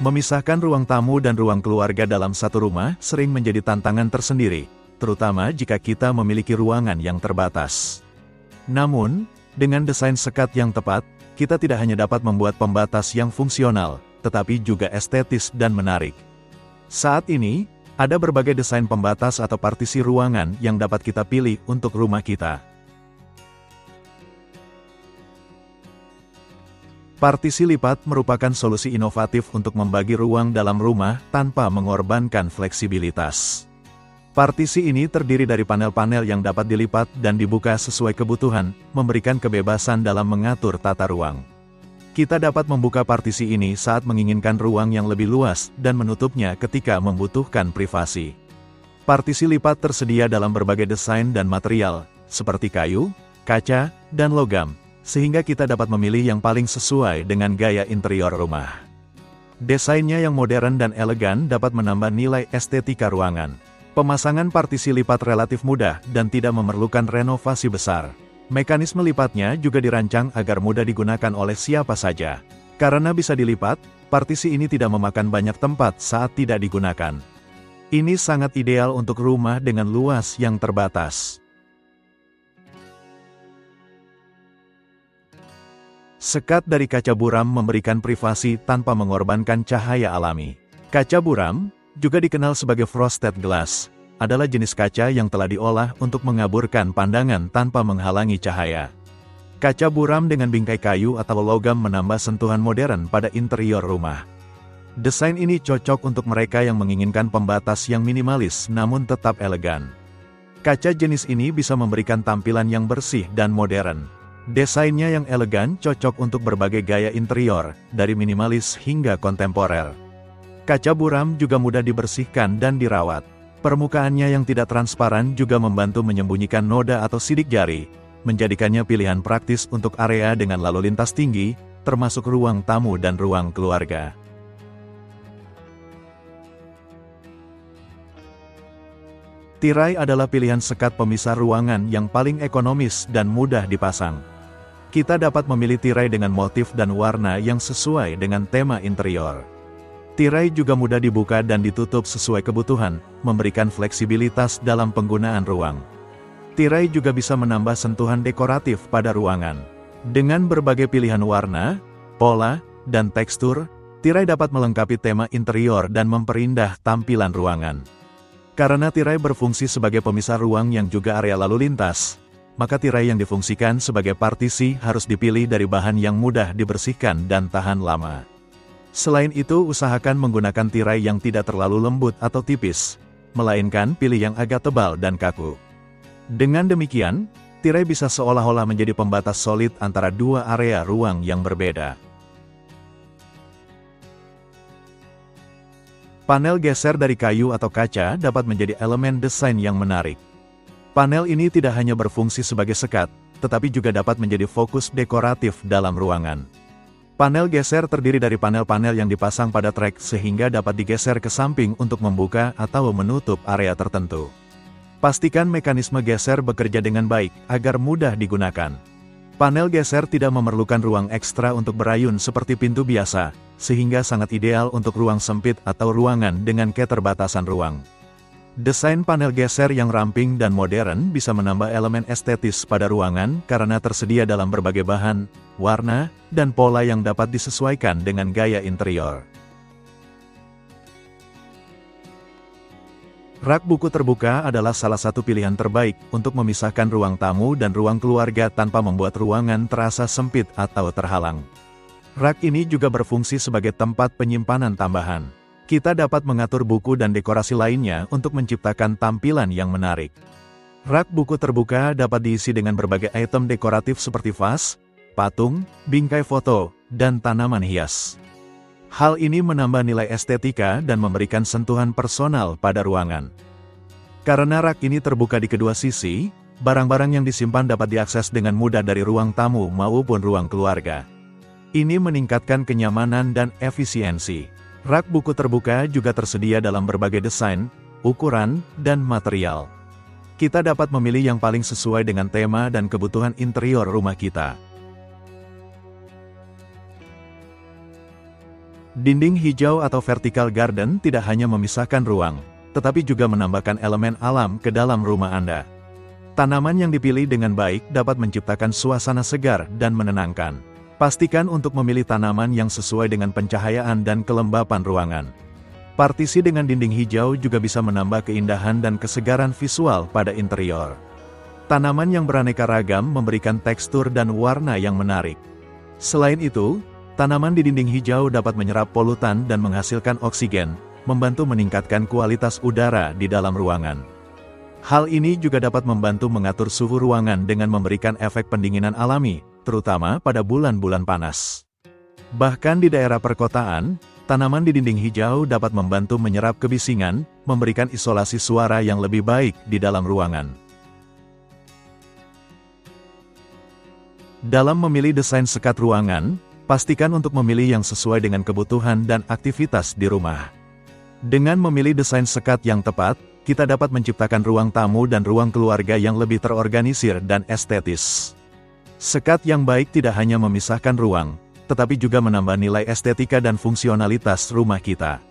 Memisahkan ruang tamu dan ruang keluarga dalam satu rumah sering menjadi tantangan tersendiri, terutama jika kita memiliki ruangan yang terbatas. Namun, dengan desain sekat yang tepat, kita tidak hanya dapat membuat pembatas yang fungsional, tetapi juga estetis dan menarik. Saat ini, ada berbagai desain pembatas atau partisi ruangan yang dapat kita pilih untuk rumah kita. Partisi lipat merupakan solusi inovatif untuk membagi ruang dalam rumah tanpa mengorbankan fleksibilitas. Partisi ini terdiri dari panel-panel yang dapat dilipat dan dibuka sesuai kebutuhan, memberikan kebebasan dalam mengatur tata ruang. Kita dapat membuka partisi ini saat menginginkan ruang yang lebih luas dan menutupnya ketika membutuhkan privasi. Partisi lipat tersedia dalam berbagai desain dan material, seperti kayu, kaca, dan logam, sehingga kita dapat memilih yang paling sesuai dengan gaya interior rumah. Desainnya yang modern dan elegan dapat menambah nilai estetika ruangan. Pemasangan partisi lipat relatif mudah dan tidak memerlukan renovasi besar. Mekanisme lipatnya juga dirancang agar mudah digunakan oleh siapa saja. Karena bisa dilipat, partisi ini tidak memakan banyak tempat saat tidak digunakan. Ini sangat ideal untuk rumah dengan luas yang terbatas. Sekat dari kaca buram memberikan privasi tanpa mengorbankan cahaya alami. Kaca buram, juga dikenal sebagai frosted glass, adalah jenis kaca yang telah diolah untuk mengaburkan pandangan tanpa menghalangi cahaya. Kaca buram dengan bingkai kayu atau logam menambah sentuhan modern pada interior rumah. Desain ini cocok untuk mereka yang menginginkan pembatas yang minimalis namun tetap elegan. Kaca jenis ini bisa memberikan tampilan yang bersih dan modern. Desainnya yang elegan cocok untuk berbagai gaya interior, dari minimalis hingga kontemporer. Kaca buram juga mudah dibersihkan dan dirawat. Permukaannya yang tidak transparan juga membantu menyembunyikan noda atau sidik jari, menjadikannya pilihan praktis untuk area dengan lalu lintas tinggi, termasuk ruang tamu dan ruang keluarga. Tirai adalah pilihan sekat pemisah ruangan yang paling ekonomis dan mudah dipasang. Kita dapat memilih tirai dengan motif dan warna yang sesuai dengan tema interior. Tirai juga mudah dibuka dan ditutup sesuai kebutuhan, memberikan fleksibilitas dalam penggunaan ruang. Tirai juga bisa menambah sentuhan dekoratif pada ruangan. Dengan berbagai pilihan warna, pola, dan tekstur, tirai dapat melengkapi tema interior dan memperindah tampilan ruangan. Karena tirai berfungsi sebagai pemisah ruang yang juga area lalu lintas, maka tirai yang difungsikan sebagai partisi harus dipilih dari bahan yang mudah dibersihkan dan tahan lama. Selain itu, usahakan menggunakan tirai yang tidak terlalu lembut atau tipis, melainkan pilih yang agak tebal dan kaku. Dengan demikian, tirai bisa seolah-olah menjadi pembatas solid antara dua area ruang yang berbeda. Panel geser dari kayu atau kaca dapat menjadi elemen desain yang menarik. Panel ini tidak hanya berfungsi sebagai sekat, tetapi juga dapat menjadi fokus dekoratif dalam ruangan. Panel geser terdiri dari panel-panel yang dipasang pada trek sehingga dapat digeser ke samping untuk membuka atau menutup area tertentu. Pastikan mekanisme geser bekerja dengan baik, agar mudah digunakan. Panel geser tidak memerlukan ruang ekstra untuk berayun seperti pintu biasa, sehingga sangat ideal untuk ruang sempit atau ruangan dengan keterbatasan ruang. Desain panel geser yang ramping dan modern bisa menambah elemen estetis pada ruangan karena tersedia dalam berbagai bahan, warna, dan pola yang dapat disesuaikan dengan gaya interior. Rak buku terbuka adalah salah satu pilihan terbaik untuk memisahkan ruang tamu dan ruang keluarga tanpa membuat ruangan terasa sempit atau terhalang. Rak ini juga berfungsi sebagai tempat penyimpanan tambahan. Kita dapat mengatur buku dan dekorasi lainnya untuk menciptakan tampilan yang menarik. Rak buku terbuka dapat diisi dengan berbagai item dekoratif seperti vas, patung, bingkai foto, dan tanaman hias. Hal ini menambah nilai estetika dan memberikan sentuhan personal pada ruangan. Karena rak ini terbuka di kedua sisi, barang-barang yang disimpan dapat diakses dengan mudah dari ruang tamu maupun ruang keluarga. Ini meningkatkan kenyamanan dan efisiensi. Rak buku terbuka juga tersedia dalam berbagai desain, ukuran, dan material. Kita dapat memilih yang paling sesuai dengan tema dan kebutuhan interior rumah kita. Dinding hijau atau vertical garden tidak hanya memisahkan ruang, tetapi juga menambahkan elemen alam ke dalam rumah Anda. Tanaman yang dipilih dengan baik dapat menciptakan suasana segar dan menenangkan. Pastikan untuk memilih tanaman yang sesuai dengan pencahayaan dan kelembapan ruangan. Partisi dengan dinding hijau juga bisa menambah keindahan dan kesegaran visual pada interior. Tanaman yang beraneka ragam memberikan tekstur dan warna yang menarik. Selain itu, tanaman di dinding hijau dapat menyerap polutan dan menghasilkan oksigen, membantu meningkatkan kualitas udara di dalam ruangan. Hal ini juga dapat membantu mengatur suhu ruangan dengan memberikan efek pendinginan alami, terutama pada bulan-bulan panas. Bahkan di daerah perkotaan, tanaman di dinding hijau dapat membantu menyerap kebisingan, memberikan isolasi suara yang lebih baik di dalam ruangan. Dalam memilih desain sekat ruangan, pastikan untuk memilih yang sesuai dengan kebutuhan dan aktivitas di rumah. Dengan memilih desain sekat yang tepat, kita dapat menciptakan ruang tamu dan ruang keluarga yang lebih terorganisir dan estetis. Sekat yang baik tidak hanya memisahkan ruang, tetapi juga menambah nilai estetika dan fungsionalitas rumah kita.